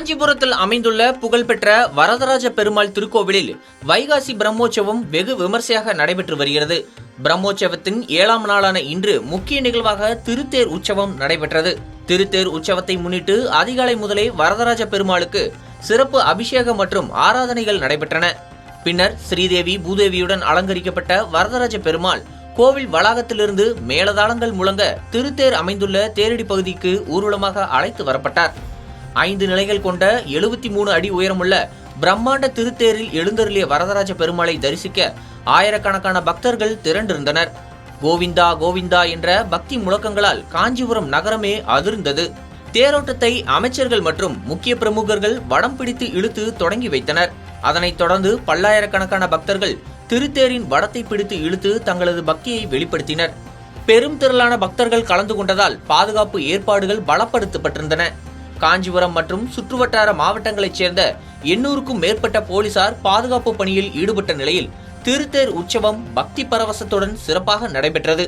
காஞ்சிபுரத்தில் அமைந்துள்ள புகழ்பெற்ற வரதராஜ பெருமாள் திருக்கோவிலில் வைகாசி பிரம்மோற்சவம் வெகு விமர்சையாக நடைபெற்று வருகிறது. பிரம்மோற்சவத்தின் 7ஆம் நாளான இன்று முக்கிய நிகழ்வாக திருத்தேர் உற்சவம் நடைபெற்றது. திருத்தேர் உற்சவத்தை முன்னிட்டு அதிகாலை முதலே வரதராஜ பெருமாளுக்கு சிறப்பு அபிஷேகம் மற்றும் ஆராதனைகள் நடைபெற்றன. பின்னர் ஸ்ரீதேவி பூதேவியுடன் அலங்கரிக்கப்பட்ட வரதராஜ பெருமாள் கோவில் வளாகத்திலிருந்து மேலதாளங்கள் முழங்க திருத்தேர் அமைந்துள்ள தேரடி பகுதிக்கு ஊர்வலமாக அழைத்து வரப்பட்டார். 5 நிலைகள் கொண்ட 73 அடி உயரமுள்ள பிரம்மாண்ட திருத்தேரில் எழுந்தருளிய வரதராஜ பெருமாளை தரிசிக்க ஆயிரக்கணக்கான பக்தர்கள் திரண்டிருந்தனர். கோவிந்தா கோவிந்தா என்ற பக்தி முழக்கங்களால் காஞ்சிபுரம் நகரமே அதிர்ந்தது. தேரோட்டத்தை அமைச்சர்கள் மற்றும் முக்கிய பிரமுகர்கள் வடம் பிடித்து இழுத்து தொடங்கி வைத்தனர். அதனைத் தொடர்ந்து பல்லாயிரக்கணக்கான பக்தர்கள் திருத்தேரின் வடத்தை பிடித்து இழுத்து தங்களது பக்தியை வெளிப்படுத்தினர். பெரும் திரளான பக்தர்கள் கலந்து கொண்டதால் பாதுகாப்பு ஏற்பாடுகள் பலப்படுத்தப்பட்டிருந்தன. காஞ்சிபுரம் மற்றும் சுற்றுவட்டார மாவட்டங்களைச் சேர்ந்த 800க்கும் மேற்பட்ட போலீசார் பாதுகாப்பு பணியில் ஈடுபட்ட நிலையில் திருத்தேர் உற்சவம் பக்தி பரவசத்துடன் சிறப்பாக நடைபெற்றது.